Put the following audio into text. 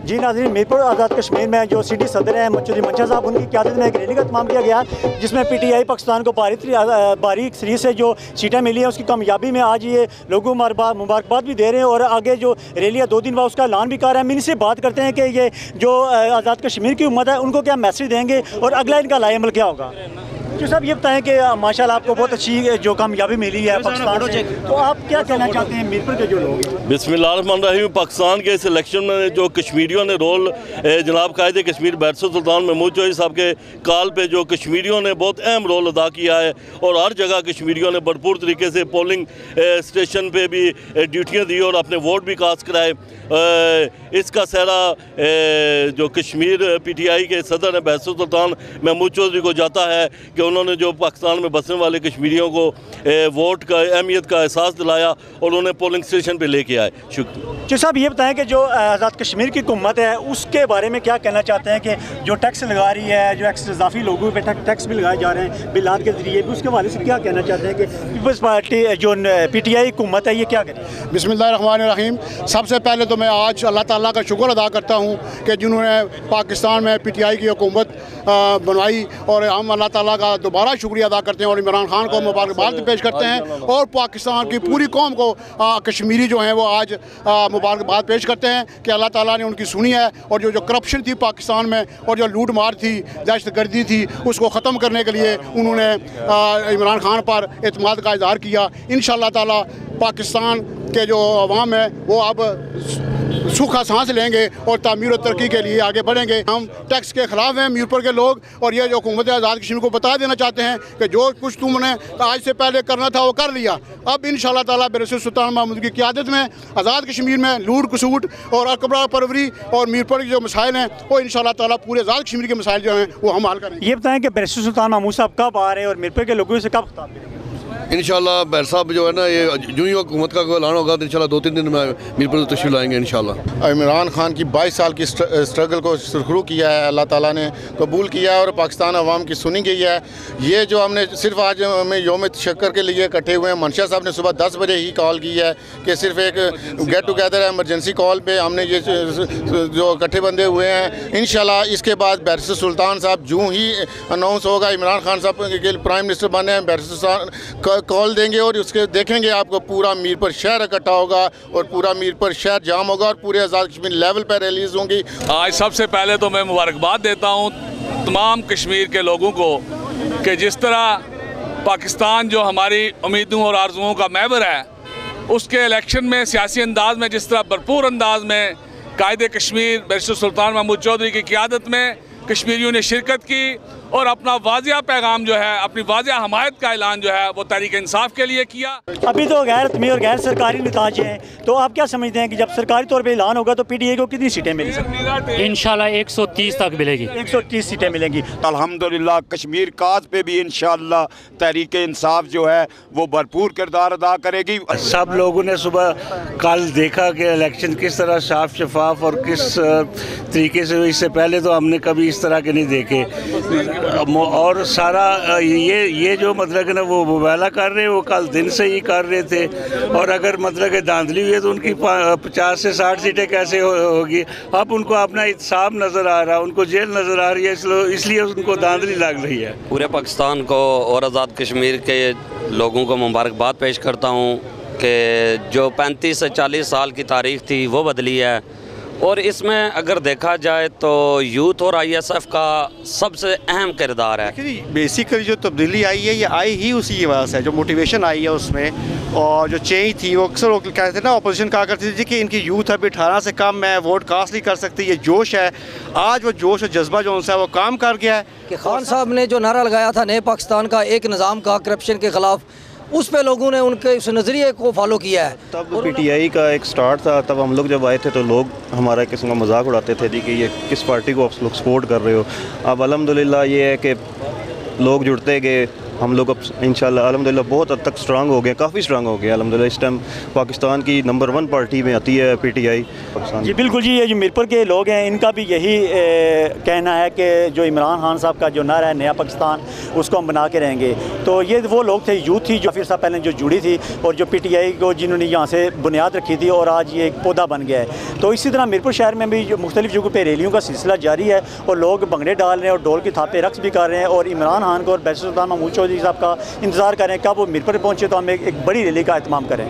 जी नाज़रीन, मीरपुर आज़ाद कश्मीर में जो सिटी सदर हैं चौधरी मंशा साहब, उनकी क़यादत में एक रैली का इत्माम किया गया, जिसमें PTI पाकिस्तान को बारीक सरी से जो सीटें मिली हैं उसकी कामयाबी में आज ये लोगों मुबारकबाद भी दे रहे हैं और आगे जो रैली है 2 दिन बाद उसका ऐलान भी कर रहे हैं। हम इनसे बात करते हैं कि ये जो आज़ाद कश्मीर की उम्मत है उनको क्या मैसेज देंगे और अगला इनका लाएअमल क्या होगा। जो साहब ये बताएं कि माशाल्लाह आपको बहुत अच्छी जो कामयाबी मिली है पाकिस्तान से, तो आप क्या कहना चाहते हैं मीरपुर के जो लोग हैं। बिस्मिल्लाहिर्रहमानिर्रहीम। पाकिस्तान के इस इलेक्शन में जो कश्मीरियों ने रोल जनाब कायदे कश्मीर बैरिस्टर सुल्तान महमूद चौधरी साहब के कॉल पे जो कश्मीरियों ने बहुत अहम रोल अदा किया है और हर जगह कश्मीरियों ने भरपूर तरीके से पोलिंग स्टेशन पे भी ड्यूटियाँ दी और अपने वोट भी कास्ट कराए। इसका सहरा जो कश्मीर PTI के सदर हैं बैरिस्टर सुल्तान महमूद चौधरी को जाता है कि उन्होंने जो पाकिस्तान में बसने वाले कश्मीरियों को वोट का अहमियत का एहसास दिलाया और उन्हें पोलिंग स्टेशन पे लेके आए। शुक्रिया। जो साहब ये बताएं कि जो आज़ाद कश्मीर की हुकूमत है उसके बारे में क्या कहना चाहते हैं कि जो टैक्स लगा रही है, जो इजाफी लोगों पे टैक्स भी लगाए जा रहे हैं बिलात के ज़रिए भी, उसके हवाले से क्या कहना चाहते हैं कि पीपल्स पार्टी जो PTI हुकूमत है ये क्या करे। बिस्मिल्लाहिर्रहमानिर्रहीम। सबसे पहले तो मैं आज अल्लाह ताला का शुक्र अदा करता हूँ कि जिन्होंने पाकिस्तान में PTI की हुकूमत बनवाई और हम अल्लाह ताला का दोबारा शुक्रिया अदा करते हैं और इमरान खान को मुबारकबाद पेश करते हैं और पाकिस्तान की पूरी कौम को कश्मीरी जो हैं वो आज मुबारकबाद पेश करते हैं कि अल्लाह ताला ने उनकी सुनी है और जो करप्शन थी पाकिस्तान में और जो लूट मार थी, दहशतगर्दी थी, उसको ख़त्म करने के लिए उन्होंने इमरान खान पर एतमाद का इज़हार किया। इंशाअल्लाह ताला पाकिस्तान के जो अवाम है वो अब सूखा सांस लेंगे और तामीर और तरक्की के लिए आगे बढ़ेंगे। हम टैक्स के ख़िलाफ़ हैं मीरपुर के लोग और ये जो हुकूमत आज़ाद कश्मीर को बता देना चाहते हैं कि जो कुछ तुमने आज से पहले करना था वो कर लिया। अब इंशाअल्लाह ताला बैरिस्टर सुल्तान महमूद की क़यादत में आज़ाद कश्मीर में लूट खसूट और अकबरा परवरी और मीरपुर के जो मसाइल हैं वो इंशाअल्लाह ताला पूरे आज़ाद कश्मीर के मसाइल जो हैं वो हम हल करेंगे। ये बताएं कि बैरिस्टर सुल्तान महमूद साहब कब आ रहे हैं और मीरपुर के लोगों से कब खिताब करेंगे। इंशाल्लाह बैर साहब जो है ना ये जो ही हुकूमत का ऐलान होगा तो इंशाल्लाह 2-3 दिन में मीरपुर तशरीफ लाएंगे इंशाल्लाह। इमरान खान की 22 साल की स्ट्रगल को शुरू किया है, अल्लाह ताला ने कबूल किया है और पाकिस्तान अवाम की सुनी गई है। ये जो हमने सिर्फ आज हमें योम तशक्कुर के लिए इकट्ठे हुए हैं, मंशा साहब ने सुबह 10 बजे ही कॉल की है कि सिर्फ एक गेट टुगेदर है, इमरजेंसी कॉल पे हमने ये जो इकट्ठे बंदे हुए हैं। इंशाल्लाह इसके बाद बैरिस्टर सुल्तान साहब जो ही अनाउंस होगा, इमरान खान साहब के प्राइम मिनिस्टर बने हैं, बैरिस्टर सुल्तान कॉल देंगे और उसके देखेंगे आपको पूरा मीरपुर शहर इकट्ठा होगा और पूरा मीरपुर शहर जाम होगा और पूरे आज़ाद कश्मीर लेवल पर रिलीज होंगी। आज सबसे पहले तो मैं मुबारकबाद देता हूँ तमाम कश्मीर के लोगों को कि जिस तरह पाकिस्तान जो हमारी उम्मीदों और आरजुओं का महवर है उसके इलेक्शन में सियासी अंदाज में जिस तरह भरपूर अंदाज में कायदे कश्मीर बैरिस्टर सुल्तान महमूद चौधरी की क़यादत में कश्मीरियों ने शिरकत की और अपना वाजिया पैगाम जो है, अपनी वाजिया हमायत का ऐलान जो है वो तहरीक इंसाफ के लिए किया। अभी तो गैर रस्मी और गैर सरकारी नताज हैं, तो आप क्या समझते हैं कि जब सरकारी तौर पे ऐलान होगा तो PTI को कितनी सीटें मिल सकती? इंशाल्लाह 130 तक मिलेगी, 130 सीटें मिलेंगी। अल्हम्दुलिल्लाह कश्मीर काज पे भी इंशाल्लाह तहरीक इंसाफ जो है वो भरपूर किरदार अदा करेगी। सब लोगों ने सुबह कल देखा कि इलेक्शन किस तरह साफ शफाफ और किस तरीके से, इससे पहले तो हमने कभी इस तरह के नहीं देखे और सारा ये जो मतलब कि ना वो मुबाला कर रहे हैं वो कल दिन से ही कर रहे थे और अगर मतलब कि धांधली हुई है तो उनकी 50 से 60 सीटें कैसे होगी। अब उनको अपना इंसाफ नज़र आ रहा है, उनको जेल नज़र आ रही है, इसलिए उनको धांधली लग रही है। पूरे पाकिस्तान को और आज़ाद कश्मीर के लोगों को मुबारकबाद पेश करता हूँ कि जो 35 से 40 साल की तारीख थी वो बदली है और इसमें अगर देखा जाए तो यूथ और ISF का सबसे अहम किरदार है। बेसिकली जो तब्दीली आई है ये आई ही उसी की वजह से, जो मोटिवेशन आई है उसमें और जो चेंज थी वो अक्सर वो कहते थे ना, अपोजिशन कहा करती थी कि इनकी यूथ अभी 18 से कम है, वोट कास्ट नहीं कर सकती। ये जोश है, आज वो जोश और जज्बा जो उनसे है वो काम कर गया है कि खान साहब ने जो नारा लगाया था नए पाकिस्तान का, एक निज़ाम का करप्शन के ख़िलाफ़, उस पे लोगों ने उनके उस नज़रिए को फॉलो किया है। तब PTI का एक स्टार्ट था, तब हम लोग जब आए थे तो लोग हमारा एक किस्म का मजाक उड़ाते थे जी कि ये किस पार्टी को आप लोग सपोर्ट कर रहे हो। अब अल्हम्दुलिल्लाह ये है कि लोग जुड़ते गए हम लोग अब इंशाल्लाह अल्हम्दुलिल्लाह बहुत हद तक स्ट्रांग हो गए, काफ़ी स्ट्रांग हो गए अल्हम्दुलिल्लाह। इस टाइम पाकिस्तान की नंबर 1 पार्टी में आती है PTI पाकिस्तान। जी बिल्कुल जी, ये जो मीरपुर के लोग हैं इनका भी यही कहना है कि जो इमरान खान साहब का जो नारा है नया पाकिस्तान, उसको हम बना के रहेंगे। तो ये वो लोग थे, यूथ थी जो फिर साहब पहले जो जुड़ी थी और जो PTI को जिन्होंने यहाँ से बुनियाद रखी थी और आज ये एक पौधा बन गया है। तो इसी तरह मीरपुर शहर में भी जो मुख्तलिफ जगहों पर रैलियों का सिलसिला जारी है और लोग भंगड़े डाल रहे हैं और ढोल की थापे रक्स भी कर रहे हैं और इमरान खान को और बैरिस्टर सुल्तान महमूद चौधरी साहब का इंतज़ार करें कब वो मीरपुर पहुँचे तो हम एक बड़ी रैली का एहतमाम करें।